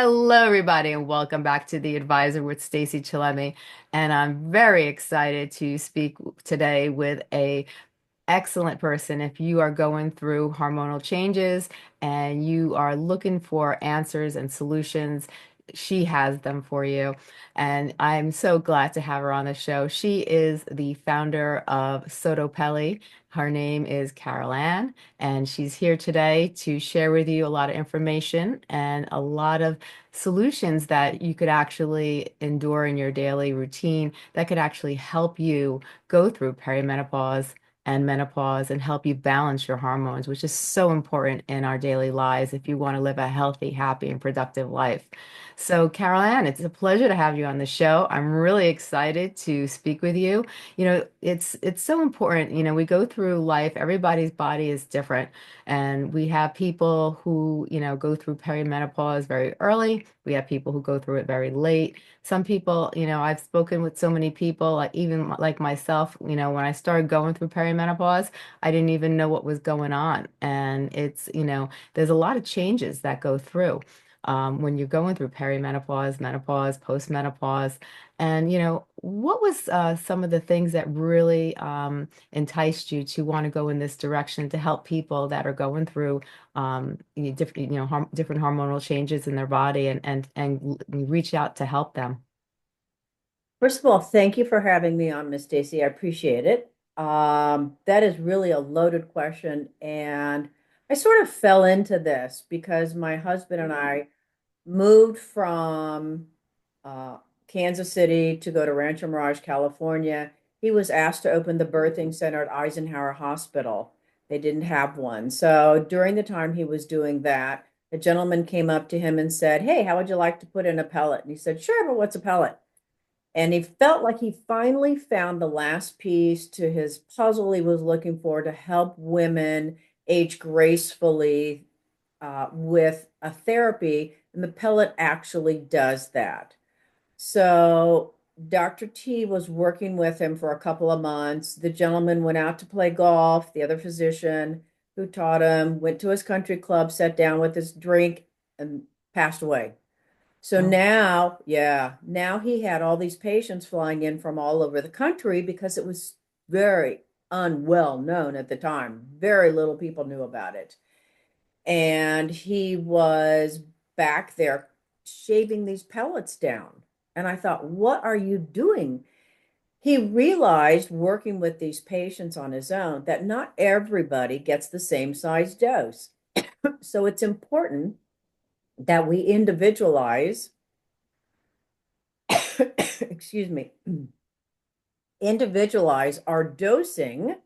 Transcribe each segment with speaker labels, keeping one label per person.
Speaker 1: Hello, everybody, and welcome back to The Advisor with Stacey Chillemi. And I'm very excited to speak today with a excellent person. If you are going through hormonal changes and you are looking for answers and solutions, she has them for you. And I'm so glad to have her on the show. She is the founder of SottoPelle. Her name is CarolAnn, and she's here today to share with you a lot of information and a lot of solutions that you could actually endure in your daily routine that could actually help you go through perimenopause and menopause and help you balance your hormones, which is so important in our daily lives if you want to live a healthy, happy, and productive life. So, CarolAnn, it's a pleasure to have you on the show. I'm really excited to speak with you. It's so important. We go through life, everybody's body is different, and we have people who, go through perimenopause very early. We have people who go through it very late. Some people, I've spoken with so many people, like even like myself, when I started going through perimenopause, I didn't even know what was going on. And there's a lot of changes that go through when you're going through perimenopause, menopause, postmenopause. And, what was some of the things that really enticed you to want to go in this direction to help people that are going through different, different hormonal changes in their body and reach out to help them?
Speaker 2: First of all, thank you for having me on, Miss Stacy. I appreciate it. That is really a loaded question, and I sort of fell into this because my husband and I moved from uh, Kansas City to go to Rancho Mirage, California. He was asked to open the birthing center at Eisenhower Hospital. They didn't have one. So during the time he was doing that, a gentleman came up to him and said, "Hey, how would you like to put in a pellet?" And he said, "Sure, but what's a pellet?" And he felt like he finally found the last piece to his puzzle he was looking for to help women age gracefully with a therapy. And the pellet actually does that. So Dr. T was working with him for a couple of months. The gentleman went out to play golf. The other physician who taught him went to his country club, sat down with his drink, and passed away. So
Speaker 1: Oh,
Speaker 2: now, yeah, now he had all these patients flying in from all over the country because it was very unwell known at the time. Very little people knew about it. And he was back there shaving these pellets down. And I thought, what are you doing? He realized working with these patients on his own that not everybody gets the same size dose. So it's important that we individualize, excuse me, individualize our dosing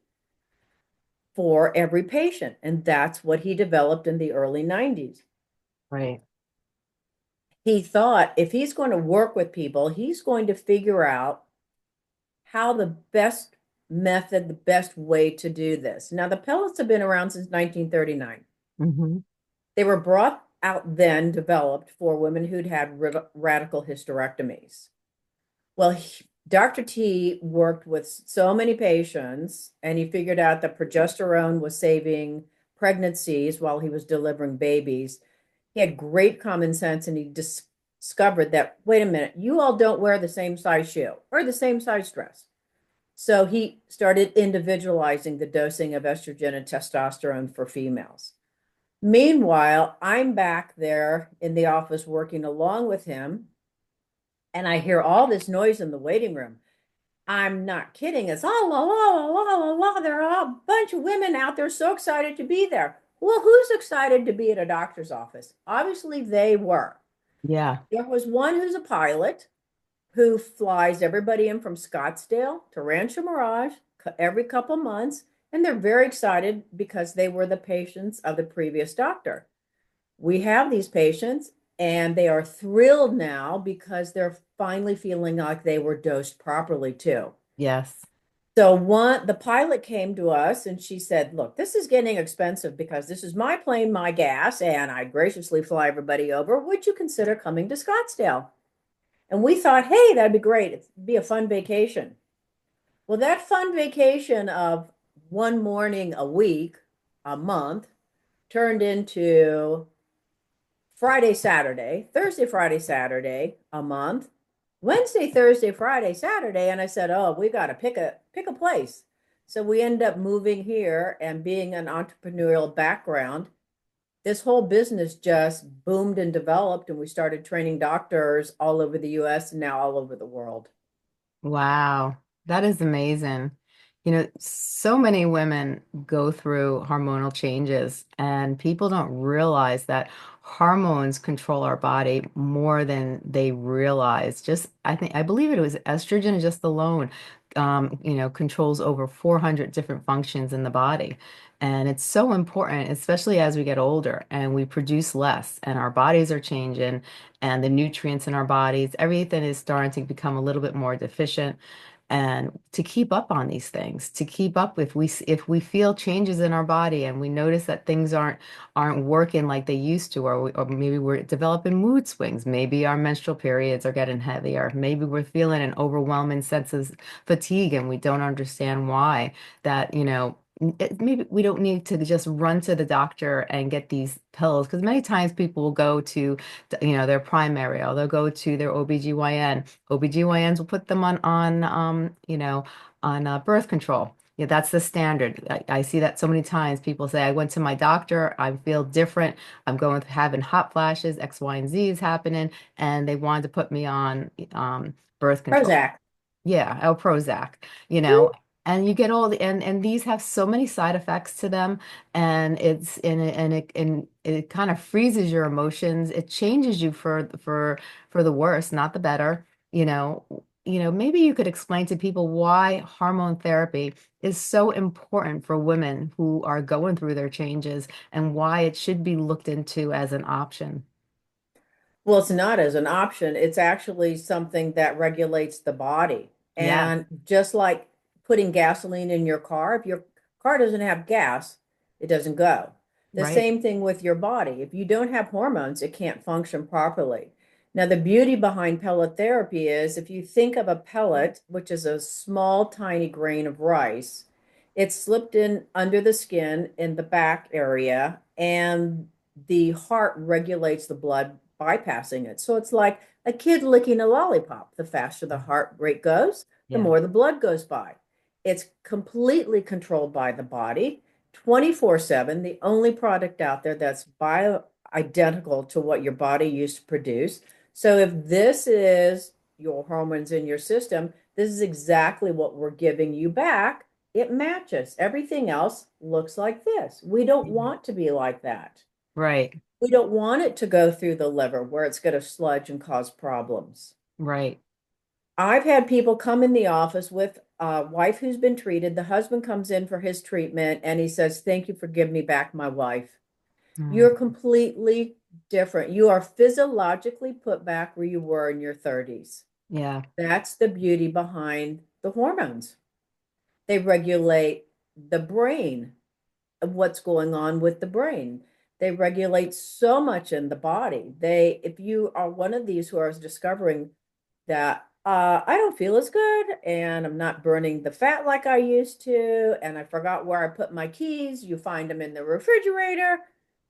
Speaker 2: for every patient. And that's what he developed in the early 90s.
Speaker 1: right.
Speaker 2: He thought if he's going to work with people, he's going to figure out how the best method, the best way to do this. Now, the pellets have been around since 1939.
Speaker 1: Hmm.
Speaker 2: They were brought out then, developed for women who'd had radical hysterectomies. Well, Dr. T worked with so many patients, and he figured out that progesterone was saving pregnancies while he was delivering babies. He had great common sense, and he discovered that, wait a minute, you all don't wear the same size shoe or the same size dress. So he started individualizing the dosing of estrogen and testosterone for females. Meanwhile, I'm back there in the office working along with him, and I hear all this noise in the waiting room. I'm not kidding. It's all la la la la la la. There are a bunch of women out there so excited to be there. Well, who's excited to be at a doctor's office? Obviously, they were.
Speaker 1: Yeah.
Speaker 2: There was one who's a pilot who flies everybody in from Scottsdale to Rancho Mirage every couple months, and they're very excited because they were the patients of the previous doctor. We have these patients, and they are thrilled now because they're finally feeling like they were dosed properly too.
Speaker 1: Yes.
Speaker 2: So the pilot came to us and she said, "Look, this is getting expensive because this is my plane, my gas, and I graciously fly everybody over. Would you consider coming to Scottsdale?" And we thought, hey, that'd be great. It'd be a fun vacation. Well, that fun vacation of one morning a week, a month, turned into Friday, Saturday, Thursday, Friday, Saturday a month, Wednesday, Thursday, Friday, Saturday, and I said, "Oh, we got to pick a place." So we end up moving here and being an entrepreneurial background. This whole business just boomed and developed, and we started training doctors all over the US and now all over the world.
Speaker 1: Wow, that is amazing. So many women go through hormonal changes, and people don't realize that hormones control our body more than they realize. I believe it was estrogen just alone, controls over 400 different functions in the body. And it's so important, especially as we get older and we produce less, and our bodies are changing and the nutrients in our bodies, everything is starting to become a little bit more deficient. And to keep up on these things, to keep up if we feel changes in our body and we notice that things aren't working like they used to, or maybe we're developing mood swings, maybe our menstrual periods are getting heavier, maybe we're feeling an overwhelming sense of fatigue and we don't understand why, that maybe we don't need to just run to the doctor and get these pills, because many times people will go to their primary, or they'll go to their OBGYN. OBGYNs will put them on birth control. Yeah, that's the standard. I see that so many times. People say, I went to my doctor, I feel different. I'm going to having hot flashes, X, Y, and Z is happening, and they wanted to put me on birth control.
Speaker 2: Prozac.
Speaker 1: Yeah, El Prozac, you
Speaker 2: Woo.
Speaker 1: know, and you get all and these have so many side effects to them, and it kind of freezes your emotions. It changes you for the worse, not the better. Maybe you could explain to people why hormone therapy is so important for women who are going through their changes, and why it should be looked into as an option.
Speaker 2: Well, it's not as an option. It's actually something that regulates the body.
Speaker 1: Yes,
Speaker 2: And just like putting gasoline in your car, if your car doesn't have gas, it doesn't go. The
Speaker 1: right.
Speaker 2: same thing with your body. If you don't have hormones, it can't function properly. Now, the beauty behind pellet therapy is if you think of a pellet, which is a small, tiny grain of rice, it's slipped in under the skin in the back area, and the heart regulates the blood bypassing it. So it's like a kid licking a lollipop. The faster the heart rate goes, the
Speaker 1: Yeah.
Speaker 2: more the blood goes by. It's completely controlled by the body 24/7. The only product out there that's bioidentical to what your body used to produce. So if this is your hormones in your system, this is exactly what we're giving you back. It matches. Everything else looks like this. We don't want to be like that.
Speaker 1: Right.
Speaker 2: We don't want it to go through the liver where it's going to sludge and cause problems.
Speaker 1: Right.
Speaker 2: I've had people come in the office with a wife who's been treated. The husband comes in for his treatment and he says, "Thank you for giving me back my wife."
Speaker 1: Mm,
Speaker 2: You're completely different. You are physiologically put back where you were in your 30s.
Speaker 1: yeah.
Speaker 2: That's the beauty behind the hormones. They regulate the brain, of what's going on with the brain. They regulate so much in the body. If you are one of these who are discovering that I don't feel as good and I'm not burning the fat like I used to, and I forgot where I put my keys, you find them in the refrigerator.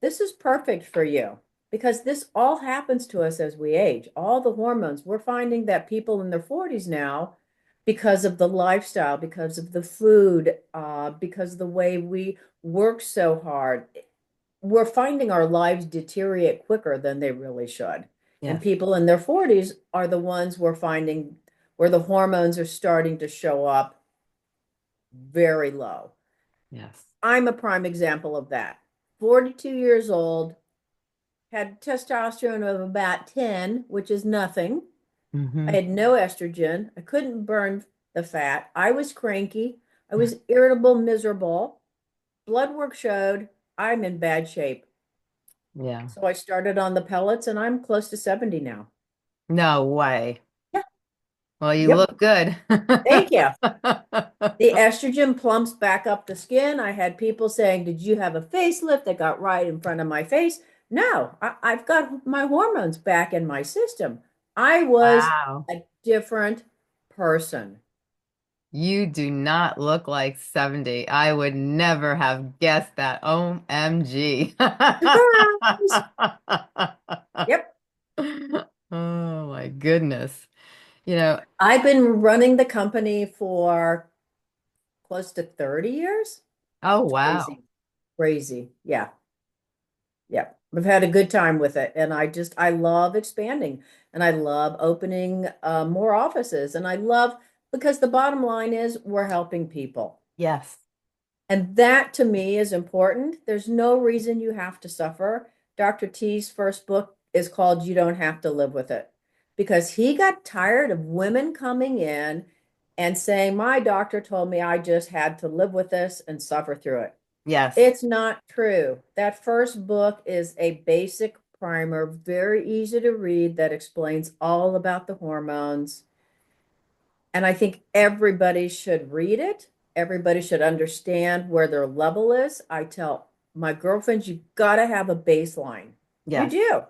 Speaker 2: This is perfect for you because this all happens to us as we age. All the hormones, we're finding that people in their 40s now, because of the lifestyle, because of the food, because of the way we work so hard, we're finding our lives deteriorate quicker than they really should. And
Speaker 1: Yes.
Speaker 2: people in their 40s are the ones we're finding where the hormones are starting to show up very low.
Speaker 1: Yes.
Speaker 2: I'm a prime example of that. 42 years old, had testosterone of about 10, which is nothing. I
Speaker 1: Hmm.
Speaker 2: had no estrogen. I couldn't burn the fat. I was cranky. I was irritable, miserable. Blood work showed I'm in bad shape.
Speaker 1: Yeah.
Speaker 2: So I started on the pellets and I'm close to 70 now.
Speaker 1: No way.
Speaker 2: Yeah.
Speaker 1: Well, you
Speaker 2: Yep.
Speaker 1: look good.
Speaker 2: Thank you. The estrogen plumps back up the skin. I had people saying, "Did you have a facelift that got right in front of my face?" No, I've got my hormones back in my system. I was
Speaker 1: Wow.
Speaker 2: a different person.
Speaker 1: You do not look like 70. I would never have guessed that. OMG.
Speaker 2: Surprise!
Speaker 1: goodness. You know,
Speaker 2: I've been running the company for close to 30 years.
Speaker 1: oh
Speaker 2: It's
Speaker 1: wow.
Speaker 2: crazy. Crazy. Yeah. Yeah. I've had a good time with it. And I love expanding and I love opening more offices. And I love, because the bottom line is we're helping people.
Speaker 1: Yes.
Speaker 2: And that to me is important. There's no reason you have to suffer. Dr. T's first book is called You Don't Have to Live with It because he got tired of women coming in and saying, my doctor told me I just had to live with this and suffer through it.
Speaker 1: Yes.
Speaker 2: It's not true. That first book is a basic primer, very easy to read, that explains all about the hormones. And I think everybody should read it. Everybody should understand where their level is. I tell my girlfriends, you got to have a baseline. You
Speaker 1: Yes.
Speaker 2: do.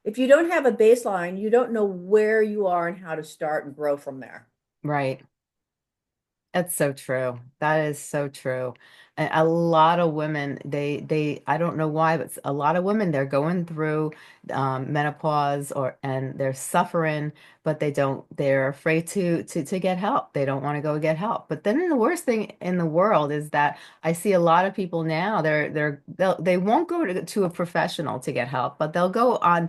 Speaker 2: If you don't have a baseline, you don't know where you are and how to start and grow from there.
Speaker 1: Right. That's so true. That is so true. A lot of women, I don't know why, but a lot of women, they're going through menopause and they're suffering, but they're afraid to get help. They don't want to go get help. But then the worst thing in the world is that I see a lot of people now, they won't go to a professional to get help, but they'll go on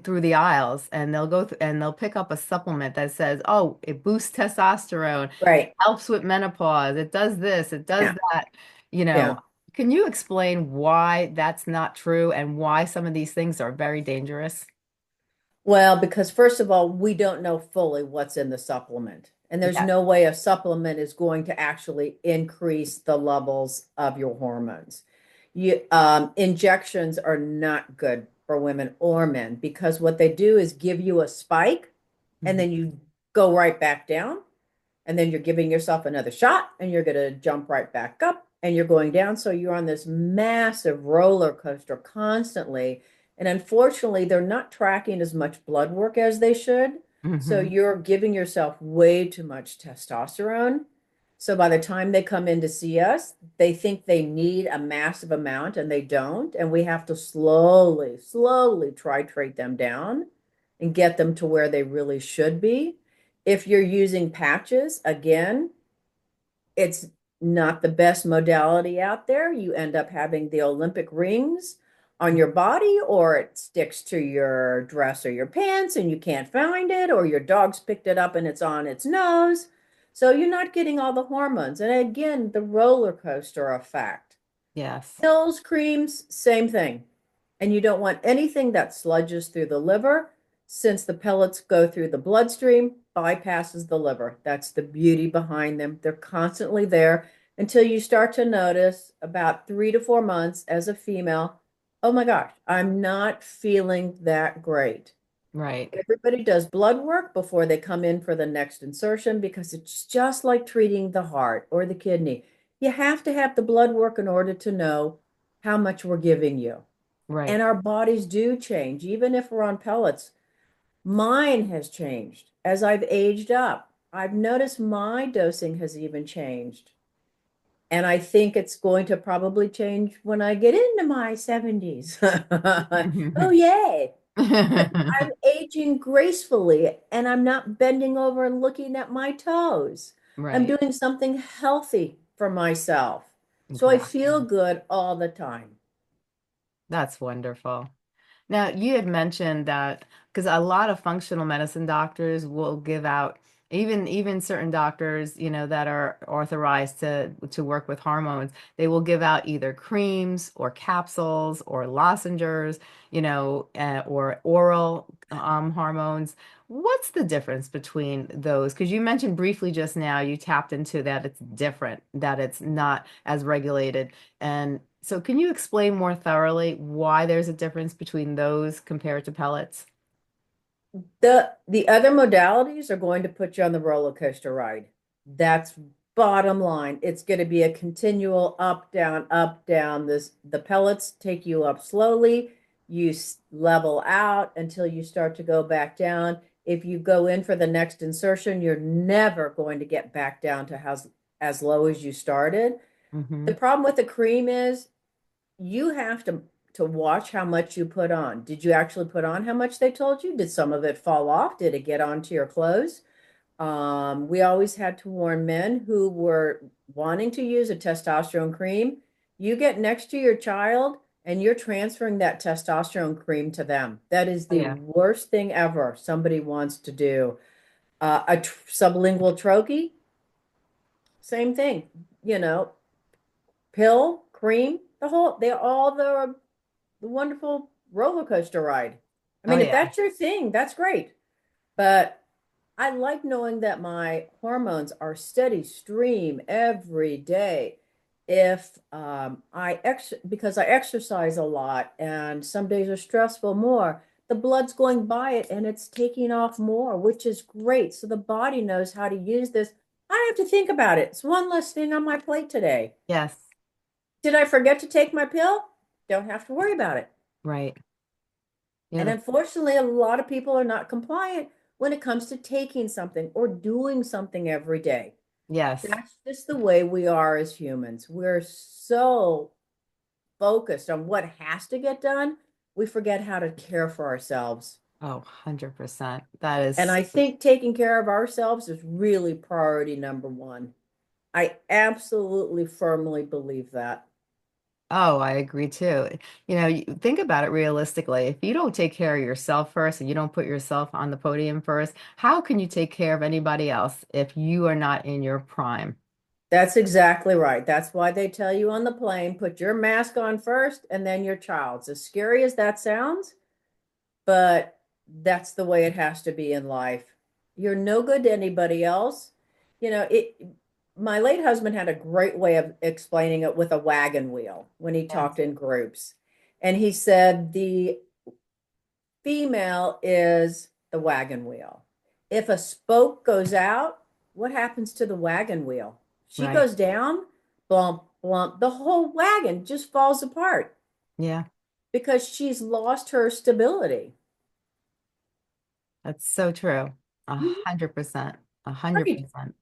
Speaker 1: through the aisles and and they'll pick up a supplement that says, oh, it boosts testosterone,
Speaker 2: Right.
Speaker 1: helps with menopause. It does this, it does
Speaker 2: Yeah.
Speaker 1: that. You know,
Speaker 2: Yeah.
Speaker 1: can you explain why that's not true and why some of these things are very dangerous?
Speaker 2: Well, because first of all, we don't know fully what's in the supplement. And there's
Speaker 1: Yes.
Speaker 2: no way a supplement is going to actually increase the levels of your hormones. Injections are not good for women or men because what they do is give you a spike and
Speaker 1: Mhm.
Speaker 2: then you go right back down and then you're giving yourself another shot and you're going to jump right back up and you're going down. So you're on this massive roller coaster constantly. And unfortunately, they're not tracking as much blood work as they should. So
Speaker 1: Mhm.
Speaker 2: you're giving yourself way too much testosterone. So by the time they come in to see us, they think they need a massive amount and they don't. And we have to slowly, slowly titrate them down and get them to where they really should be. If you're using patches, again, it's not the best modality out there. You end up having the Olympic rings on your body, or it sticks to your dress or your pants and you can't find it, or your dog's picked it up and it's on its nose. So you're not getting all the hormones. And again, the roller coaster effect.
Speaker 1: Yes.
Speaker 2: Pills, creams, same thing. And you don't want anything that sludges through the liver since the pellets go through the bloodstream, bypasses the liver. That's the beauty behind them. They're constantly there until you start to notice about 3 to 4 months as a female, oh my gosh, I'm not feeling that great.
Speaker 1: Right.
Speaker 2: Everybody does blood work before they come in for the next insertion because it's just like treating the heart or the kidney. You have to have the blood work in order to know how much we're giving you. And
Speaker 1: Right.
Speaker 2: our bodies do change, even if we're on pellets. Mine has changed as I've aged up. I've noticed my dosing has even changed. And I think it's going to probably change when I get into my 70s. Oh, yay. But I'm aging gracefully and I'm not bending over and looking at my toes. I'm
Speaker 1: Right.
Speaker 2: doing something healthy for myself. So I feel
Speaker 1: Exactly.
Speaker 2: good all the time.
Speaker 1: That's wonderful. Now, you had mentioned that because a lot of functional medicine doctors will give out, even certain doctors, that are authorized to work with hormones, they will give out either creams or capsules or lozenges, or oral hormones. What's the difference between those? Because you mentioned briefly just now, you tapped into that it's different, that it's not as regulated. And so can you explain more thoroughly why there's a difference between those compared to pellets?
Speaker 2: The other modalities are going to put you on the roller coaster ride. That's bottom line. It's going to be a continual up, down, up, down. The pellets take you up slowly. You level out until you start to go back down. If you go in for the next insertion, you're never going to get back down to as low as you started.
Speaker 1: Hmm.
Speaker 2: The problem with the cream is you have to to watch how much you put on. Did you actually put on how much they told you? Did some of it fall off? Did it get onto your clothes? We always had to warn men who were wanting to use a testosterone cream. You get next to your child and you're transferring that testosterone cream to them. That is
Speaker 1: Oh,
Speaker 2: the
Speaker 1: yeah.
Speaker 2: worst thing ever somebody wants to do. Sublingual troche, same thing. You know, pill, cream, they're all the wonderful roller coaster ride. I
Speaker 1: Oh,
Speaker 2: mean, if
Speaker 1: yeah.
Speaker 2: that's your thing, that's great. But I like knowing that my hormones are steady stream every day. If because I exercise a lot and some days are stressful more, the blood's going by it and it's taking off more, which is great. So the body knows how to use this. I don't have to think about it. It's one less thing on my plate today.
Speaker 1: Yes.
Speaker 2: Did I forget to take my pill? Don't have to worry about it.
Speaker 1: Right. Yeah.
Speaker 2: And unfortunately, a lot of people are not compliant when it comes to taking something or doing something every day.
Speaker 1: Yes.
Speaker 2: That's just the way we are as humans. We're so focused on what has to get done, we forget how to care for ourselves.
Speaker 1: Oh, 100%. That
Speaker 2: And
Speaker 1: is,
Speaker 2: I think taking care of ourselves is really priority number one. I absolutely firmly believe that.
Speaker 1: oh, I agree too. You think about it realistically. If you don't take care of yourself first and you don't put yourself on the podium first, how can you take care of anybody else if you are not in your prime?
Speaker 2: That's exactly right. That's why they tell you on the plane, put your mask on first and then your child's. As scary as that sounds, but that's the way it has to be in life. You're no good to anybody else. You know, it my late husband had a great way of explaining it with a wagon wheel when he
Speaker 1: Yes.
Speaker 2: talked in groups. And he said the female is the wagon wheel. If a spoke goes out, what happens to the wagon wheel? She
Speaker 1: Right.
Speaker 2: goes down, blump, blump, the whole wagon just falls apart
Speaker 1: Yeah.
Speaker 2: because she's lost her stability.
Speaker 1: That's so true. A
Speaker 2: Mhm.
Speaker 1: hundred percent. A hundred
Speaker 2: Right.
Speaker 1: percent.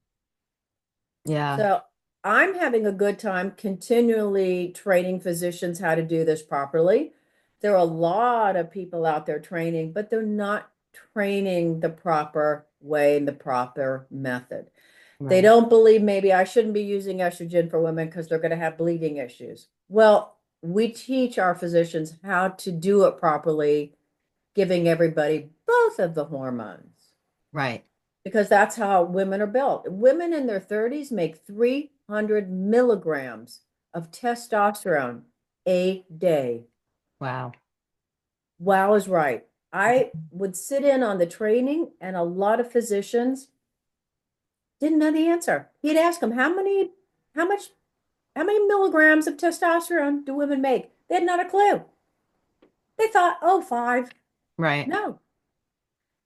Speaker 1: Yeah.
Speaker 2: So I'm having a good time continually training physicians how to do this properly. There are a lot of people out there training, but they're not training the proper way and the proper method. They
Speaker 1: Right.
Speaker 2: don't believe maybe I shouldn't be using estrogen for women because they're going to have bleeding issues. Well, we teach our physicians how to do it properly, giving everybody both of the hormones
Speaker 1: Right.
Speaker 2: because that's how women are built. Women in their 30s make 300 milligrams of testosterone a day.
Speaker 1: Wow.
Speaker 2: Wow is right. I would sit in on the training, and a lot of physicians didn't know the answer. He'd ask them, how much, how many milligrams of testosterone do women make? They had not a clue. They thought, oh, 5.
Speaker 1: Right.
Speaker 2: No,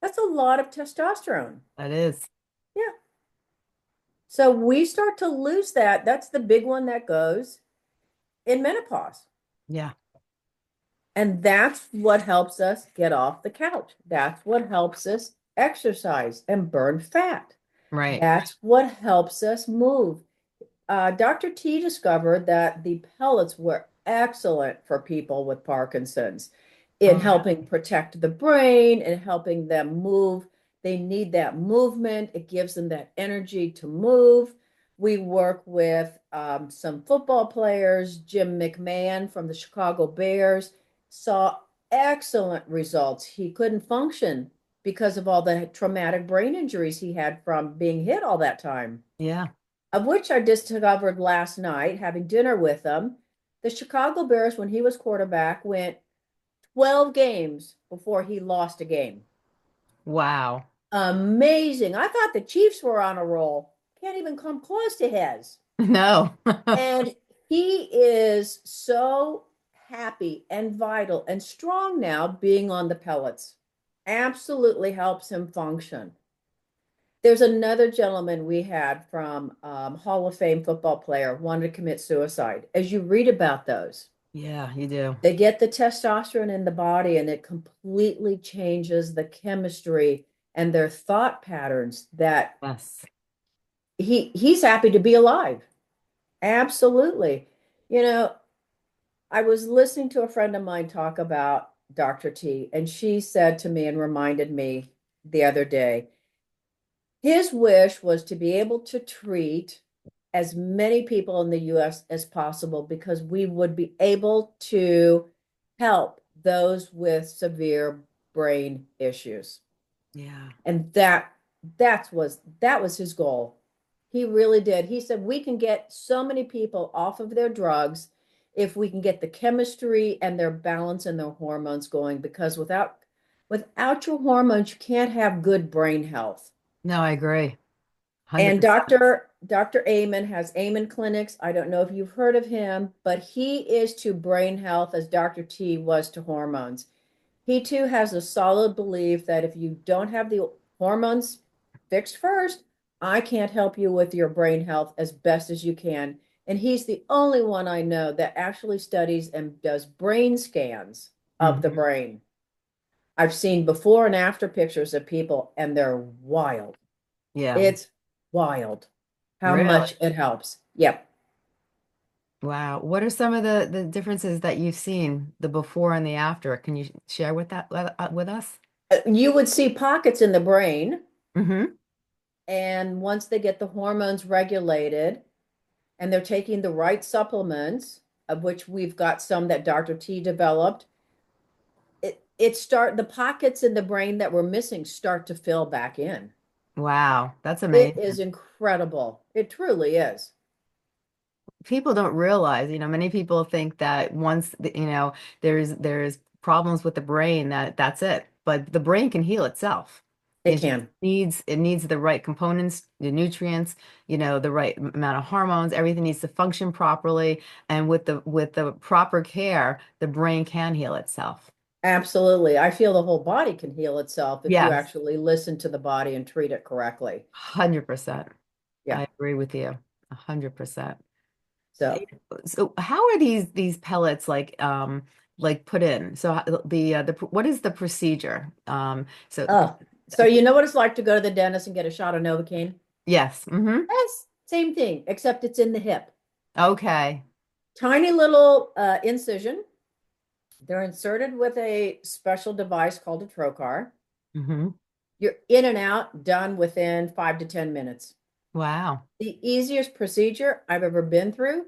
Speaker 2: that's a lot of testosterone.
Speaker 1: That is.
Speaker 2: Yeah. So we start to lose that. That's the big one that goes in menopause.
Speaker 1: Yeah.
Speaker 2: And that's what helps us get off the couch. That's what helps us exercise and burn fat.
Speaker 1: Right.
Speaker 2: That's what helps us move. Dr. T discovered that the pellets were excellent for people with Parkinson's in
Speaker 1: Oh, yeah.
Speaker 2: helping protect the brain and helping them move. They need that movement. It gives them that energy to move. We work with some football players. Jim McMahon from the Chicago Bears saw excellent results. He couldn't function because of all the traumatic brain injuries he had from being hit all that time,
Speaker 1: Yeah.
Speaker 2: of which I discovered last night, having dinner with them. The Chicago Bears, when he was quarterback, went 12 games before he lost a game.
Speaker 1: Wow.
Speaker 2: Amazing. I thought the Chiefs were on a roll. Can't even come close to his.
Speaker 1: No.
Speaker 2: And he is so happy and vital and strong now being on the pellets. Absolutely helps him function. There's another gentleman we had from Hall of Fame football player wanted to commit suicide. As you read about those,
Speaker 1: Yeah, you do.
Speaker 2: they get the testosterone in the body and it completely changes the chemistry and their thought patterns that
Speaker 1: Yes.
Speaker 2: he's happy to be alive. Absolutely. You know, I was listening to a friend of mine talk about Dr. T, and she said to me and reminded me the other day, his wish was to be able to treat as many people in the US as possible because we would be able to help those with severe brain issues.
Speaker 1: Yeah.
Speaker 2: And that was his goal. He really did. He said we can get so many people off of their drugs if we can get the chemistry and their balance and their hormones going because without your hormones you can't have good brain health.
Speaker 1: No, I agree.
Speaker 2: And
Speaker 1: 100%.
Speaker 2: Dr. Amen has Amen clinics. I don't know if you've heard of him, but he is to brain health as Dr. T was to hormones. He too has a solid belief that if you don't have the hormones fixed first, I can't help you with your brain health as best as you can. And he's the only one I know that actually studies and does brain scans of the
Speaker 1: Hmm.
Speaker 2: brain. I've seen before and after pictures of people, and they're wild.
Speaker 1: Yeah.
Speaker 2: It's wild how
Speaker 1: Really?
Speaker 2: much it helps. Yep.
Speaker 1: Wow. What are some of the differences that you've seen, the before and the after? Can you share with that with us?
Speaker 2: You would see pockets in the brain,
Speaker 1: Hmm.
Speaker 2: and once they get the hormones regulated, and they're taking the right supplements, of which we've got some that Dr. T developed, the pockets in the brain that were missing start to fill back in.
Speaker 1: Wow, that's
Speaker 2: It
Speaker 1: amazing.
Speaker 2: is incredible. It truly is.
Speaker 1: People don't realize, many people think that once, there's problems with the brain that that's it. But the brain can heal itself.
Speaker 2: It
Speaker 1: It just
Speaker 2: can.
Speaker 1: needs the right components, the nutrients, the right amount of hormones. Everything needs to function properly. And with the proper care, the brain can heal itself.
Speaker 2: Absolutely. I feel the whole body can heal itself if you
Speaker 1: Yes,
Speaker 2: actually listen to the body and treat it correctly.
Speaker 1: 100%.
Speaker 2: Yeah.
Speaker 1: I agree with you. 100%.
Speaker 2: So,
Speaker 1: So how are these pellets like put in? So what is the procedure?
Speaker 2: oh, so you know what it's like to go to the dentist and get a shot of Novocaine?
Speaker 1: Yes. Hmm.
Speaker 2: Yes, same thing, except it's in the hip.
Speaker 1: Okay.
Speaker 2: Tiny little incision. They're inserted with a special device called a trocar.
Speaker 1: Hmm.
Speaker 2: You're in and out, done within 5 to 10 minutes.
Speaker 1: Wow.
Speaker 2: The easiest procedure I've ever been through.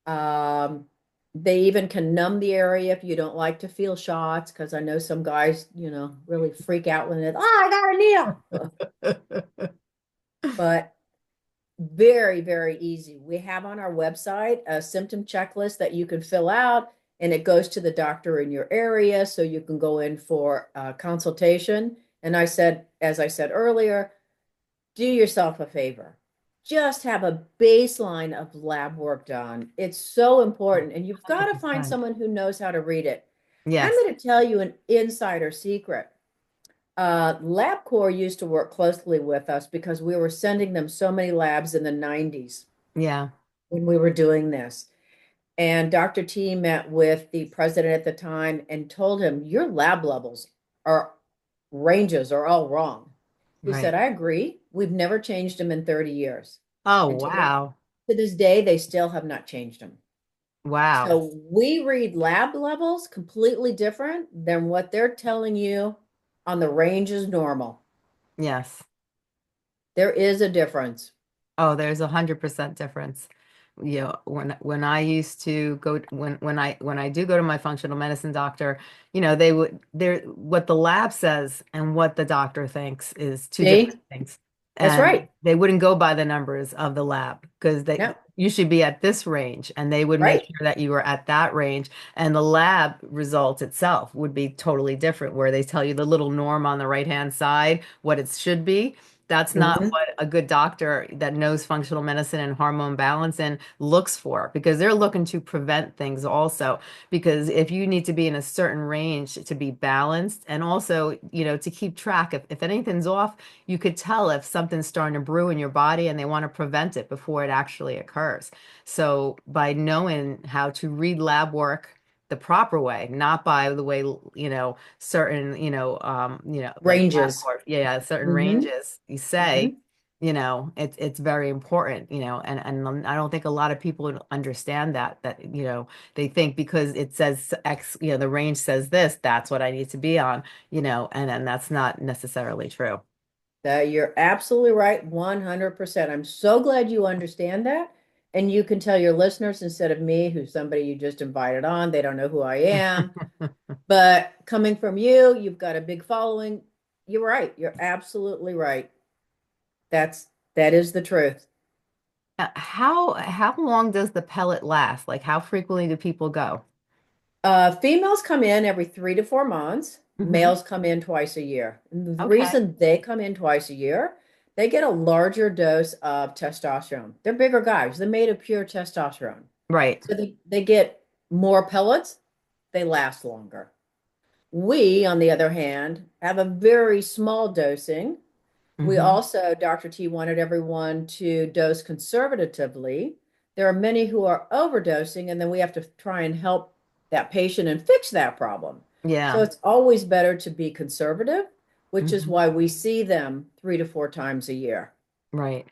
Speaker 2: Um, they even can numb the area if you don't like to feel shots, because I know some guys, really freak out when it's, oh, I got a needle. But very, very easy. We have on our website a symptom checklist that you can fill out, and it goes to the doctor in your area so you can go in for a consultation. And as I said earlier, do yourself a favor. Just have a baseline of lab work done. It's so important, and you've got to find
Speaker 1: 100%.
Speaker 2: someone who knows how to read it. I'm
Speaker 1: Yes.
Speaker 2: going to tell you an insider secret. LabCorp used to work closely with us because we were sending them so many labs in the 90s
Speaker 1: Yeah.
Speaker 2: when we were doing this. And Dr. T met with the president at the time and told him, your lab levels are ranges are all wrong. He said,
Speaker 1: Right.
Speaker 2: I agree. We've never changed them in 30 years.
Speaker 1: Oh,
Speaker 2: And
Speaker 1: wow.
Speaker 2: to this day, they still have not changed them.
Speaker 1: Wow.
Speaker 2: So we read lab levels completely different than what they're telling you on the range is normal.
Speaker 1: Yes.
Speaker 2: There is a difference.
Speaker 1: Oh, there's 100% difference. When I used to go when I do go to my functional medicine doctor, they would there what the lab says and what the doctor thinks is two different
Speaker 2: See,
Speaker 1: things.
Speaker 2: that's
Speaker 1: And
Speaker 2: right.
Speaker 1: they wouldn't go by the numbers of the lab because
Speaker 2: No,
Speaker 1: you should be at this range and they would make
Speaker 2: right.
Speaker 1: sure that you were at that range and the lab results itself would be totally different where they tell you the little norm on the right hand side what it should be. That's not
Speaker 2: Mhm.
Speaker 1: what a good doctor that knows functional medicine and hormone balance and looks for because they're looking to prevent things also. Because if you need to be in a certain range to be balanced and also, to keep track, if anything's off, you could tell if something's starting to brew in your body and they want to prevent it before it actually occurs. So by knowing how to read lab work the proper way, not by the way, certain, like
Speaker 2: Ranges.
Speaker 1: LabCorp, yeah, certain
Speaker 2: Hmm.
Speaker 1: ranges you say,
Speaker 2: Hmm.
Speaker 1: It's very important, and I don't think a lot of people understand that they think because it says X, the range says this, that's what I need to be on, and that's not necessarily true.
Speaker 2: That you're absolutely right, 100%. I'm so glad you understand that. And you can tell your listeners instead of me, who's somebody you just invited on, they don't know who I am. But coming from you, you've got a big following. You're right. You're absolutely right. That is the truth.
Speaker 1: How long does the pellet last? Like how frequently do people go?
Speaker 2: Females come in every 3 to 4 months.
Speaker 1: Hmm.
Speaker 2: Males come in twice a year. And the
Speaker 1: Okay.
Speaker 2: reason they come in twice a year, they get a larger dose of testosterone. They're bigger guys. They're made of pure testosterone.
Speaker 1: Right.
Speaker 2: So they get more pellets. They last longer. We, on the other hand, have a very small dosing. We
Speaker 1: Hmm.
Speaker 2: also, Dr. T wanted everyone to dose conservatively. There are many who are overdosing, and then we have to try and help that patient and fix that problem. So
Speaker 1: Yeah.
Speaker 2: it's always better to be conservative, which is
Speaker 1: Hmm.
Speaker 2: why we see them 3 to 4 times a year.
Speaker 1: Right.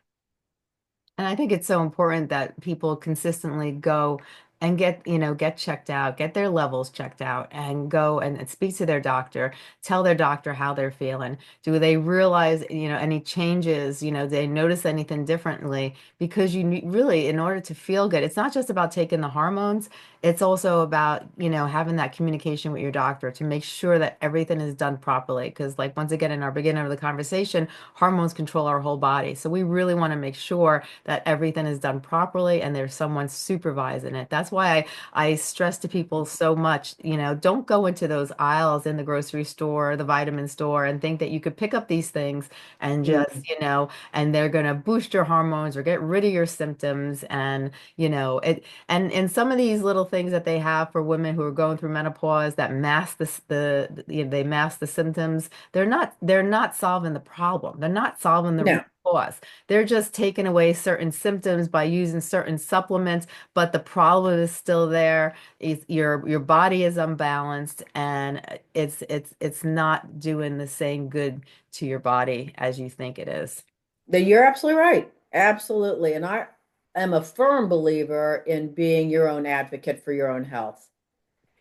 Speaker 1: And I think it's so important that people consistently go and get checked out, get their levels checked out, and go and speak to their doctor, tell their doctor how they're feeling. Do they realize, any changes, do they notice anything differently? Because really, in order to feel good, it's not just about taking the hormones, it's also about, having that communication with your doctor to make sure that everything is done properly. Because, like, once again, in our beginning of the conversation, hormones control our whole body. So we really want to make sure that everything is done properly and there's someone supervising it. That's why I stress to people so much, don't go into those aisles in the grocery store, the vitamin store, and think that you could pick up these things and
Speaker 2: Mm.
Speaker 1: and they're going to boost your hormones or get rid of your symptoms. And in some of these little things that they have for women who are going through menopause that mask they mask the symptoms, they're not solving the problem. They're not solving the root
Speaker 2: No,
Speaker 1: cause. They're just taking away certain symptoms by using certain supplements, but the problem is still there. Your body is unbalanced and it's not doing the same good to your body as you think it is.
Speaker 2: you're absolutely right. Absolutely. And I am a firm believer in being your own advocate for your own health.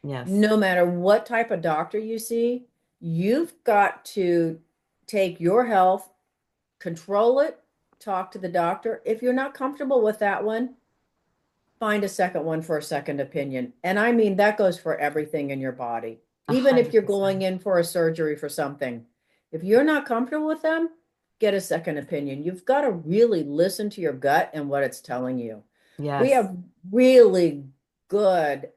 Speaker 1: Yes.
Speaker 2: No matter what type of doctor you see, you've got to take your health, control it, talk to the doctor. If you're not comfortable with that one, find a second one for a second opinion. And I mean, that goes for everything in your body.
Speaker 1: A
Speaker 2: Even if
Speaker 1: hundred
Speaker 2: you're going
Speaker 1: percent.
Speaker 2: in for a surgery for something, if you're not comfortable with them, get a second opinion. You've got to really listen to your gut and what it's telling you. We
Speaker 1: Yes.
Speaker 2: have really good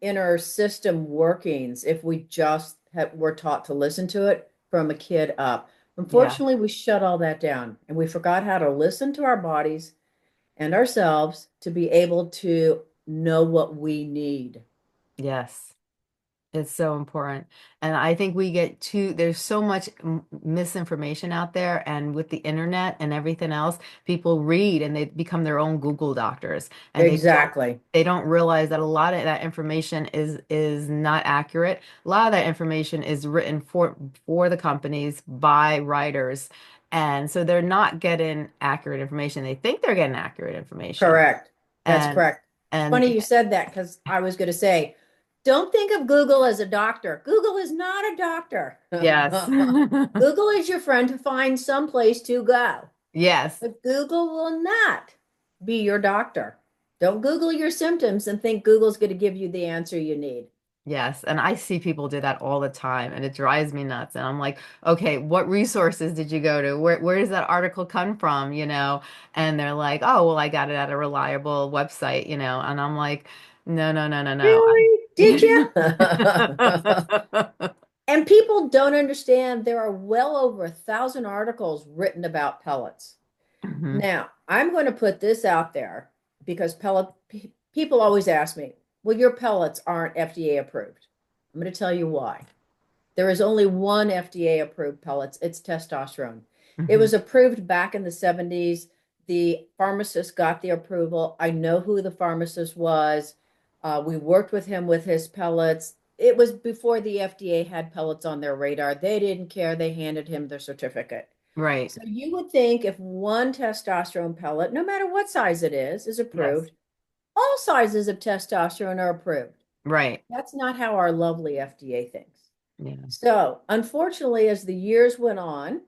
Speaker 2: inner system workings if we just were taught to listen to it from a kid up.
Speaker 1: Yeah.
Speaker 2: Unfortunately, we shut all that down and we forgot how to listen to our bodies and ourselves to be able to know what we need.
Speaker 1: Yes. It's so important. And I think there's so much misinformation out there. And with the internet and everything else, people read and they become their own Google doctors. And
Speaker 2: Exactly.
Speaker 1: they don't realize that a lot of that information is not accurate. A lot of that information is written for the companies by writers. And so they're not getting accurate information. They think they're getting accurate information.
Speaker 2: Correct. That's
Speaker 1: And
Speaker 2: correct. Funny
Speaker 1: and
Speaker 2: you said that because I was going to say, don't think of Google as a doctor. Google is not a doctor.
Speaker 1: yes.
Speaker 2: Google is your friend to find some place to go.
Speaker 1: Yes.
Speaker 2: But Google will not be your doctor. Don't Google your symptoms and think Google's going to give you the answer you need.
Speaker 1: Yes, and I see people do that all the time, and it drives me nuts. And I'm like, okay, what resources did you go to? Where does that article come from? And they're like, oh, well, I got it at a reliable website, and I'm like, no, no, no, no, no.
Speaker 2: Really? Did you?
Speaker 1: I-
Speaker 2: And people don't understand there are well over 1,000 articles written about pellets.
Speaker 1: Mhm.
Speaker 2: Now, I'm going to put this out there because people always ask me, well, your pellets aren't FDA approved. I'm going to tell you why. There is only one FDA approved pellets. It's testosterone. It
Speaker 1: Mhm.
Speaker 2: was approved back in the 70s. The pharmacist got the approval. I know who the pharmacist was. We worked with him with his pellets. It was before the FDA had pellets on their radar. They didn't care. They handed him their certificate.
Speaker 1: Right.
Speaker 2: So you would think if one testosterone pellet, no matter what size it is
Speaker 1: Yes.
Speaker 2: approved, all sizes of testosterone are approved.
Speaker 1: Right.
Speaker 2: That's not how our lovely FDA thinks.
Speaker 1: Yeah.
Speaker 2: So, unfortunately, as the years went on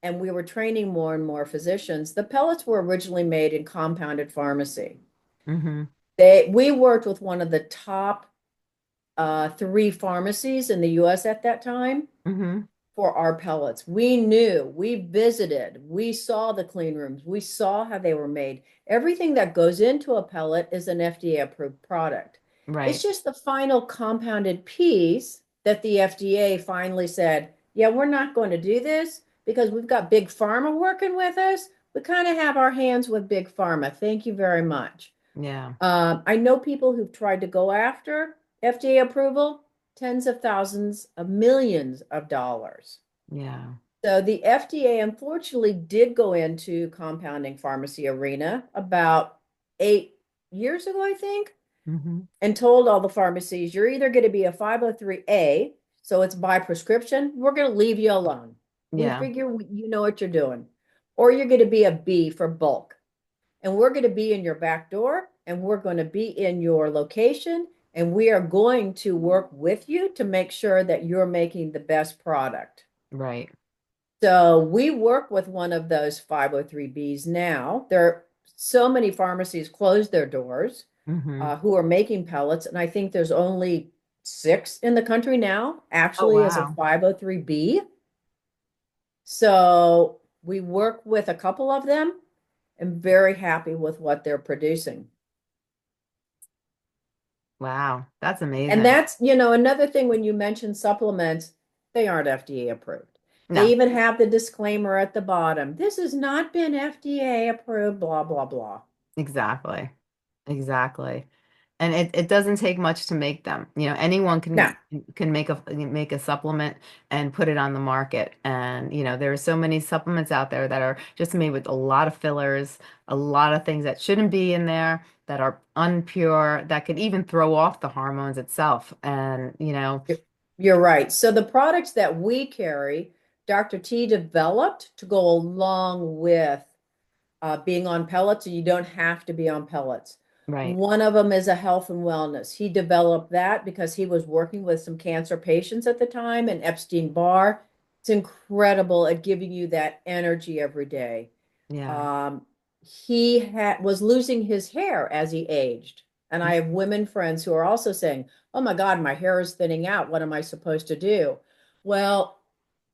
Speaker 2: and we were training more and more physicians, the pellets were originally made in compounded pharmacy.
Speaker 1: Mm-hmm.
Speaker 2: We worked with one of the top three pharmacies in the US at that time
Speaker 1: Mm-hmm.
Speaker 2: for our pellets. We knew, we visited, we saw the clean rooms, we saw how they were made. Everything that goes into a pellet is an FDA approved product. It's
Speaker 1: Right.
Speaker 2: just the final compounded piece that the FDA finally said, yeah, we're not going to do this because we've got big pharma working with us. We kind of have our hands with big pharma. Thank you very much.
Speaker 1: Yeah.
Speaker 2: I know people who've tried to go after FDA approval, tens of thousands of millions of dollars.
Speaker 1: Yeah.
Speaker 2: So the FDA unfortunately did go into compounding pharmacy arena about 8 years ago, I think,
Speaker 1: Mm-hmm.
Speaker 2: and told all the pharmacies, you're either going to be a 503A, so it's by prescription, we're going to leave you alone. We
Speaker 1: Yeah.
Speaker 2: figure you know what you're doing. Or you're going to be a B for bulk, and we're going to be in your back door, and we're going to be in your location, and we are going to work with you to make sure that you're making the best product.
Speaker 1: Right.
Speaker 2: So we work with one of those 503Bs now. There are so many pharmacies closed their doors
Speaker 1: Mm-hmm.
Speaker 2: who are making pellets, and I think there's only six in the country now
Speaker 1: Oh,
Speaker 2: actually as a
Speaker 1: wow.
Speaker 2: 503B. So we work with a couple of them and very happy with what they're producing.
Speaker 1: Wow. That's
Speaker 2: And
Speaker 1: amazing.
Speaker 2: that's, you know, another thing when you mention supplements, they aren't FDA approved. They
Speaker 1: No,
Speaker 2: even have the disclaimer at the bottom. This has not been FDA approved, blah, blah, blah.
Speaker 1: exactly. Exactly. And it doesn't take much to make them. Anyone
Speaker 2: No,
Speaker 1: can make a supplement and put it on the market. And there are so many supplements out there that are just made with a lot of fillers, a lot of things that shouldn't be in there, that are unpure, that could even throw off the hormones itself. And
Speaker 2: you're right. So the products that we carry, Dr. T developed to go along with being on pellets, so you don't have to be on pellets.
Speaker 1: right.
Speaker 2: One of them is a health and wellness. He developed that because he was working with some cancer patients at the time in Epstein-Barr. It's incredible at giving you that energy every day.
Speaker 1: Yeah.
Speaker 2: Um, he was losing his hair as he aged. And I have women friends who are also saying, oh my God, my hair is thinning out. What am I supposed to do? Well,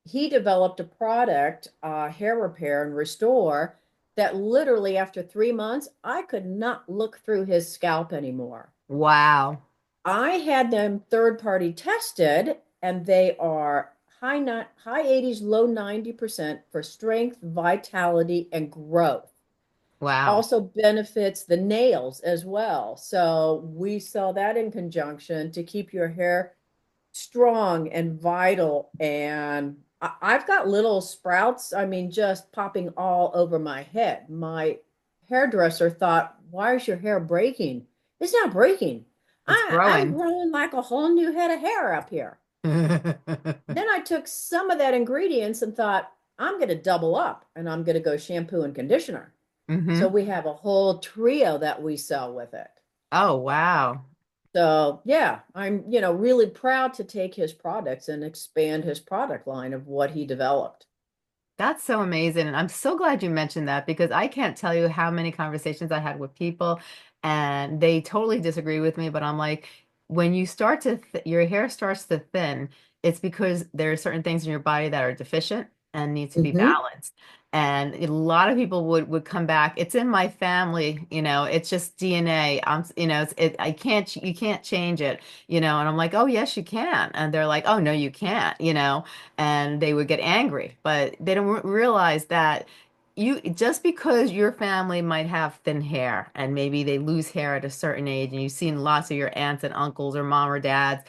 Speaker 2: he developed a product, hair repair and restore, that literally after 3 months, I could not look through his scalp anymore.
Speaker 1: Wow.
Speaker 2: I had them third party tested, and they are high 80s, low 90% for strength, vitality, and growth.
Speaker 1: Wow.
Speaker 2: Also benefits the nails as well. So we sell that in conjunction to keep your hair strong and vital. And I've got little sprouts, I mean, just popping all over my head. My hairdresser thought, why is your hair breaking? It's not breaking.
Speaker 1: It's
Speaker 2: I'm
Speaker 1: growing.
Speaker 2: growing like a whole new head of hair up here. Then I took some of that ingredients and thought, I'm going to double up and I'm going to go shampoo and conditioner. So
Speaker 1: Hmm.
Speaker 2: we have a whole trio that we sell with it.
Speaker 1: Oh, wow.
Speaker 2: So yeah, I'm, really proud to take his products and expand his product line of what he developed.
Speaker 1: That's so amazing. And I'm so glad you mentioned that because I can't tell you how many conversations I had with people and they totally disagree with me. But I'm like, when you start to, your hair starts to thin, it's because there are certain things in your body that are deficient and need to be
Speaker 2: Hmm.
Speaker 1: balanced. And a lot of people would come back. It's in my family, it's just DNA. You can't change it, and I'm like, oh, yes, you can. And they're like, oh, no, you can't, and they would get angry, but they don't realize that. you just because your family might have thin hair and maybe they lose hair at a certain age and you've seen lots of your aunts and uncles or mom or dads,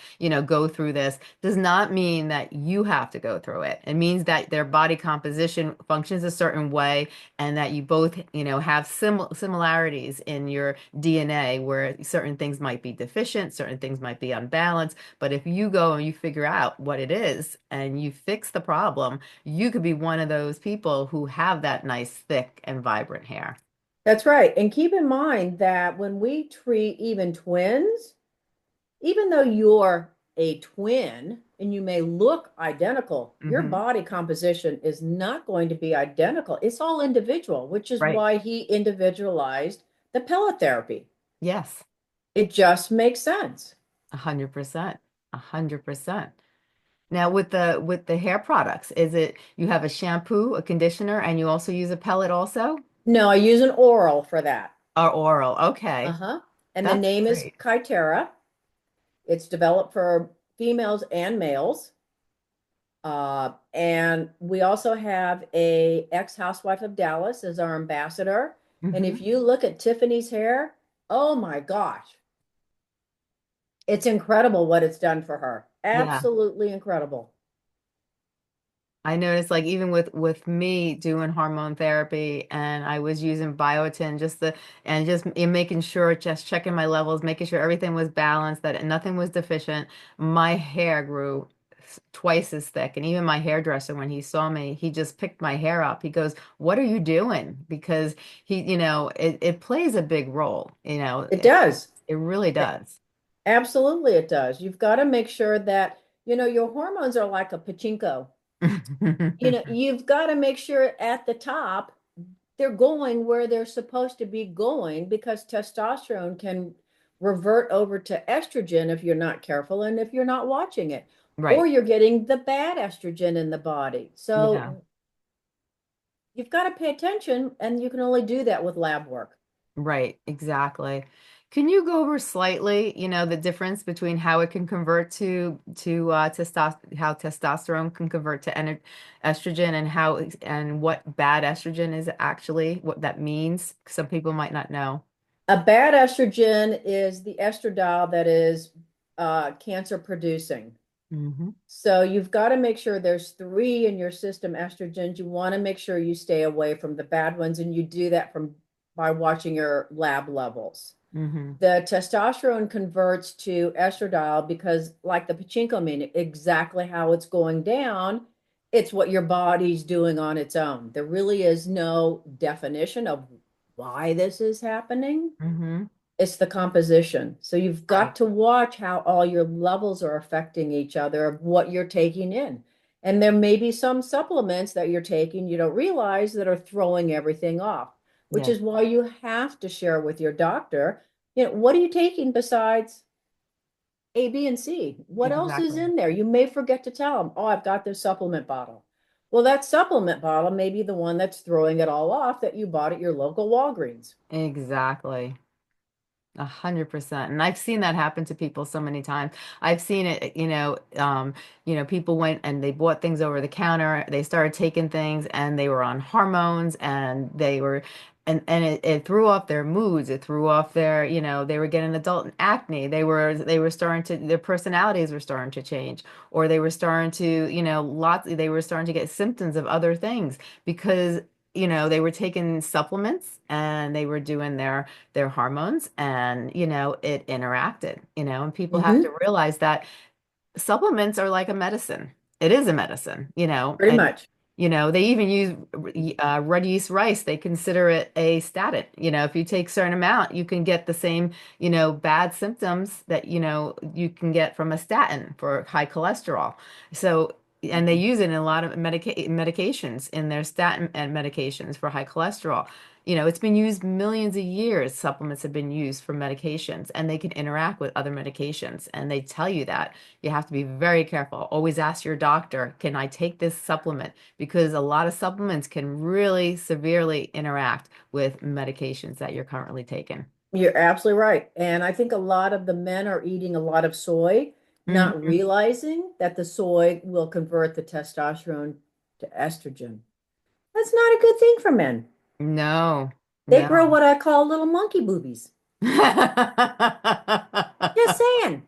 Speaker 1: go through this does not mean that you have to go through it. It means that their body composition functions a certain way and that you both, have similarities in your DNA where certain things might be deficient, certain things might be unbalanced. But if you go and you figure out what it is and you fix the problem, you could be one of those people who have that nice, thick, and vibrant hair.
Speaker 2: That's right. And keep in mind that when we treat even twins, even though you're a twin and you may look identical, your
Speaker 1: Hmm.
Speaker 2: body composition is not going to be identical. It's all individual, which is
Speaker 1: Right.
Speaker 2: why he individualized the pellet therapy.
Speaker 1: Yes.
Speaker 2: It just makes sense.
Speaker 1: 100%. 100%. Now with the hair products, is it you have a shampoo, a conditioner, and you also use a pellet also?
Speaker 2: No, I use an oral for that.
Speaker 1: Or oral? Okay.
Speaker 2: Uh-huh. And the
Speaker 1: That's
Speaker 2: name is
Speaker 1: great.
Speaker 2: Kytera. It's developed for females and males. And we also have a ex-housewife of Dallas as our ambassador. And if
Speaker 1: Hmm.
Speaker 2: you look at Tiffany's hair, oh my gosh, it's incredible what it's done for her.
Speaker 1: Yeah.
Speaker 2: Absolutely incredible.
Speaker 1: I noticed like even with me doing hormone therapy and I was using biotin just in making sure just checking my levels, making sure everything was balanced, that nothing was deficient, my hair grew twice as thick. And even my hairdresser, when he saw me, he just picked my hair up. He goes, "What are you doing?" Because it plays a big role,
Speaker 2: It does.
Speaker 1: it really does.
Speaker 2: Absolutely, it does. You've got to make sure that, your hormones are like a pachinko. You've got to make sure at the top they're going where they're supposed to be going because testosterone can revert over to estrogen if you're not careful and if you're not watching it, or
Speaker 1: Right.
Speaker 2: you're getting the bad estrogen in the body.
Speaker 1: Yeah.
Speaker 2: So you've got to pay attention, and you can only do that with lab work.
Speaker 1: Right, exactly. Can you go over slightly, the difference between how it can convert how testosterone can convert to estrogen and what bad estrogen is actually, what that means? Some people might not know.
Speaker 2: A bad estrogen is the estradiol that is cancer producing.
Speaker 1: Hmm.
Speaker 2: So you've got to make sure there's three in your system estrogens. You want to make sure you stay away from the bad ones, and you do that from by watching your lab levels.
Speaker 1: Hmm.
Speaker 2: The testosterone converts to estradiol because, like the pachinko mean, exactly how it's going down, it's what your body's doing on its own. There really is no definition of why this is happening.
Speaker 1: Hmm.
Speaker 2: It's the composition. So you've
Speaker 1: Right.
Speaker 2: got to watch how all your levels are affecting each other of what you're taking in. And there may be some supplements that you're taking you don't realize that are throwing everything off, which
Speaker 1: Yeah,
Speaker 2: is why you have to share with your doctor, what are you taking besides A, B, and C? What else is
Speaker 1: exactly.
Speaker 2: in there? You may forget to tell them, oh, I've got this supplement bottle. Well, that supplement bottle may be the one that's throwing it all off that you bought at your local Walgreens.
Speaker 1: Exactly. 100%. And I've seen that happen to people so many times. I've seen it, people went and they bought things over the counter. They started taking things and they were on hormones and it threw off their moods. It threw off they were getting adult acne. They were starting their personalities were starting to change, or they were starting to, they were starting to get symptoms of other things because, they were taking supplements and they were doing their hormones and it interacted, and people have to
Speaker 2: Hmm.
Speaker 1: realize that supplements are like a medicine. It is a medicine,
Speaker 2: Pretty
Speaker 1: and
Speaker 2: much.
Speaker 1: they even use red yeast rice. They consider it a statin. If you take certain amount, you can get the same, bad symptoms that, you can get from a statin for high cholesterol. So, and they use it in a lot of medications in their statin and medications for high cholesterol. It's been used millions of years. Supplements have been used for medications, and they can interact with other medications. And they tell you that you have to be very careful. Always ask your doctor, can I take this supplement? Because a lot of supplements can really severely interact with medications that you're currently taking.
Speaker 2: You're absolutely right. And I think a lot of the men are eating a lot of soy, not
Speaker 1: Hmm.
Speaker 2: realizing that the soy will convert the testosterone to estrogen. That's not a good thing for men.
Speaker 1: No,
Speaker 2: They grow
Speaker 1: no.
Speaker 2: what I call little monkey boobies. Just saying.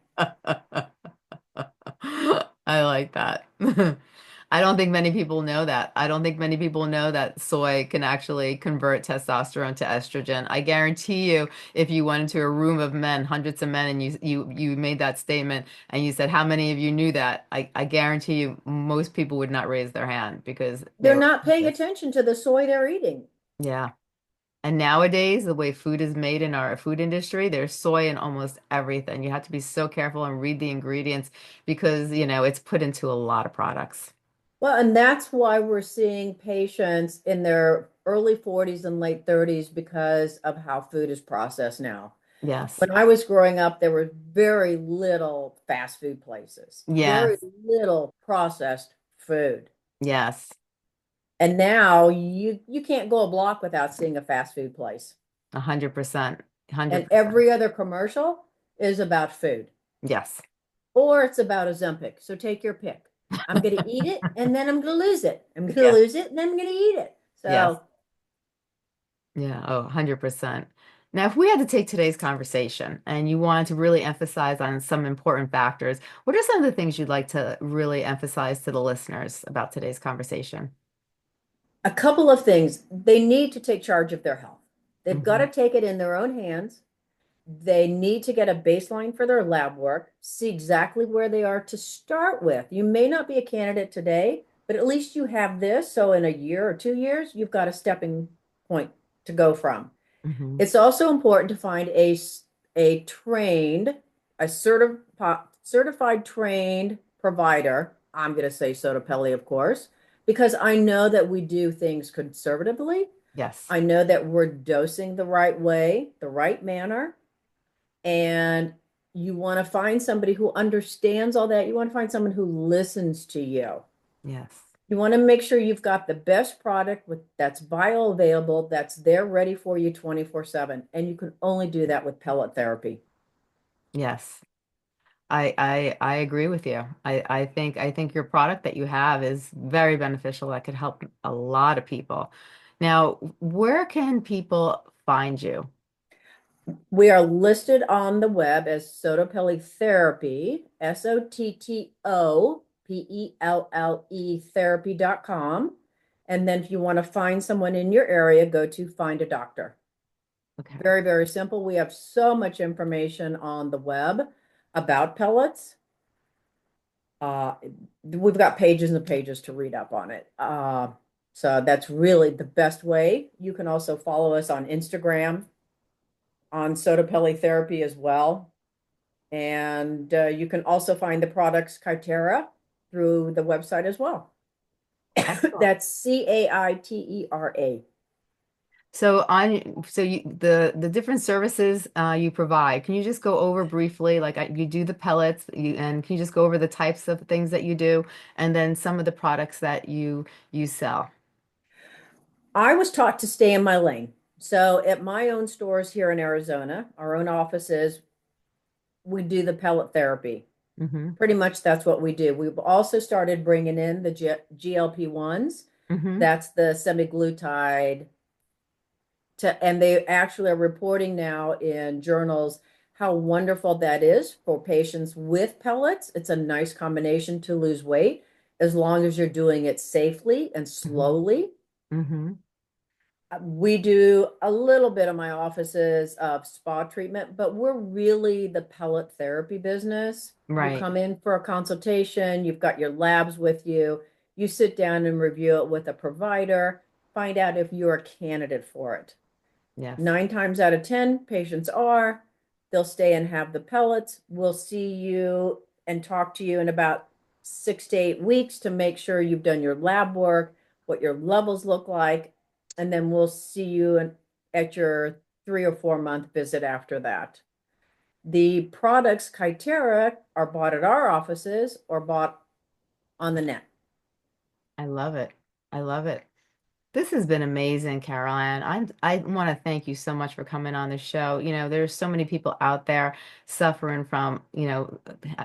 Speaker 1: I like that. I don't think many people know that. I don't think many people know that soy can actually convert testosterone to estrogen. I guarantee you, if you went into a room of men, hundreds of men, and you made that statement and you said, how many of you knew that? I guarantee you most people would not raise their hand because they
Speaker 2: They're
Speaker 1: were
Speaker 2: not paying
Speaker 1: clueless.
Speaker 2: attention to the soy they're eating.
Speaker 1: Yeah. And nowadays, the way food is made in our food industry, there's soy in almost everything. You have to be so careful and read the ingredients because, it's put into a lot of products.
Speaker 2: Well, and that's why we're seeing patients in their early 40s and late 30s because of how food is processed now.
Speaker 1: Yes.
Speaker 2: When I was growing up, there was very little fast food places, very
Speaker 1: Yes.
Speaker 2: little processed food.
Speaker 1: Yes.
Speaker 2: And now you can't go a block without seeing a fast food place.
Speaker 1: 100%.
Speaker 2: And
Speaker 1: 100%.
Speaker 2: every other commercial is about food
Speaker 1: Yes.
Speaker 2: or it's about Ozempic. So take your pick. I'm going to eat it and then I'm going to lose it. I'm going to
Speaker 1: Yes.
Speaker 2: lose it and then I'm going to eat it.
Speaker 1: Yes.
Speaker 2: So
Speaker 1: Yeah. Oh, 100%. Now, if we had to take today's conversation and you wanted to really emphasize on some important factors, what are some of the things you'd like to really emphasize to the listeners about today's conversation?
Speaker 2: a couple of things. They need to take charge of their health. They've got
Speaker 1: Hmm.
Speaker 2: to take it in their own hands. They need to get a baseline for their lab work, see exactly where they are to start with. You may not be a candidate today, but at least you have this. So in a year or 2 years, you've got a stepping point to go from.
Speaker 1: Hmm.
Speaker 2: It's also important to find a trained, a certified trained provider. I'm going to say SottoPelle, of course, because I know that we do things conservatively.
Speaker 1: Yes.
Speaker 2: I know that we're dosing the right way, the right manner, and you want to find somebody who understands all that. You want to find someone who listens to you.
Speaker 1: Yes.
Speaker 2: You want to make sure you've got the best product that's bioavailable, that's there ready for you 24/7. And you can only do that with pellet therapy.
Speaker 1: Yes. I agree with you. I think your product that you have is very beneficial that could help a lot of people. Now, where can people find you?
Speaker 2: We are listed on the web as SottoPelle Therapy, SottoPelle therapy.com. And then if you want to find someone in your area, go to Find a Doctor.
Speaker 1: Okay.
Speaker 2: Very, very simple. We have so much information on the web about pellets. Uh, we've got pages and pages to read up on it. So that's really the best way. You can also follow us on Instagram on SottoPelle Therapy as well. And you can also find the products Kytera through the website as well.
Speaker 1: Excellent.
Speaker 2: That's Caitera.
Speaker 1: So the different services you provide, can you just go over briefly, like you do the pellets, and can you just go over the types of things that you do, and then some of the products that you sell?
Speaker 2: I was taught to stay in my lane. So at my own stores here in Arizona, our own offices, we do the pellet therapy.
Speaker 1: Hmm.
Speaker 2: Pretty much that's what we do. We've also started bringing in the GLP-1s.
Speaker 1: Hmm.
Speaker 2: That's the semaglutide and they actually are reporting now in journals how wonderful that is for patients with pellets. It's a nice combination to lose weight as long as you're doing it safely and
Speaker 1: Hmm.
Speaker 2: slowly.
Speaker 1: Hmm.
Speaker 2: We do a little bit of my offices of spa treatment, but we're really the pellet therapy business. You
Speaker 1: Right.
Speaker 2: come in for a consultation, you've got your labs with you, you sit down and review it with a provider, find out if you're a candidate for it.
Speaker 1: Yes.
Speaker 2: 9 times out of 10, patients are. They'll stay and have the pellets. We'll see you and talk to you in about 6 to 8 weeks to make sure you've done your lab work, what your levels look like, and then we'll see you at your 3 or 4 month visit after that. The products Kytera are bought at our offices or bought on the net.
Speaker 1: I love it. I love it. This has been amazing, CarolAnn. I want to thank you so much for coming on the show. There's so many people out there suffering from,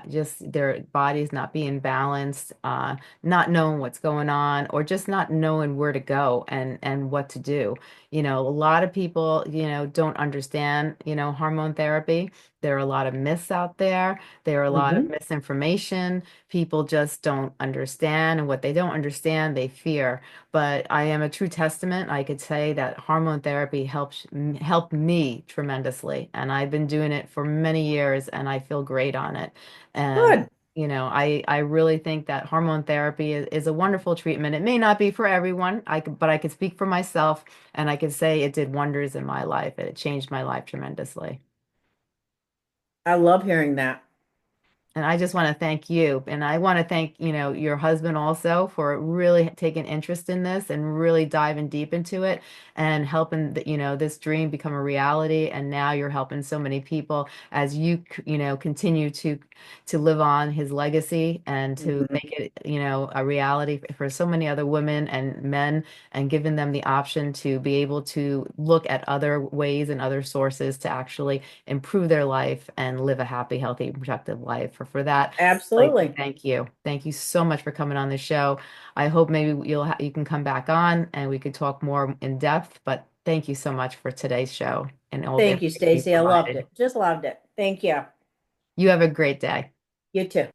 Speaker 1: just their bodies not being balanced, not knowing what's going on, or just not knowing where to go and what to do. A lot of people, don't understand, hormone therapy. There are a lot of myths out there. There are a lot of
Speaker 2: Hmm.
Speaker 1: misinformation. People just don't understand, and what they don't understand, they fear. But I am a true testament. I could say that hormone therapy helped me tremendously, and I've been doing it for many years, and I feel great on it. And
Speaker 2: Good.
Speaker 1: I really think that hormone therapy is a wonderful treatment. It may not be for everyone, but I could speak for myself, and I could say it did wonders in my life. It changed my life tremendously.
Speaker 2: I love hearing that.
Speaker 1: And I just want to thank you. And I want to thank, your husband also for really taking interest in this and really diving deep into it and helping, this dream become a reality. And now you're helping so many people as continue to live on his legacy and to
Speaker 2: Hmm.
Speaker 1: make it, a reality for so many other women and men, and giving them the option to be able to look at other ways and other sources to actually improve their life and live a happy, healthy, productive life. For that, I'd like to
Speaker 2: Absolutely.
Speaker 1: thank you. Thank you so much for coming on the show. I hope maybe you can come back on and we could talk more in depth. But thank you so much for today's show and all the
Speaker 2: Thank you,
Speaker 1: information you
Speaker 2: Stacy. I loved
Speaker 1: provided.
Speaker 2: it. Just loved it. Thank you.
Speaker 1: You have a great day.
Speaker 2: You too.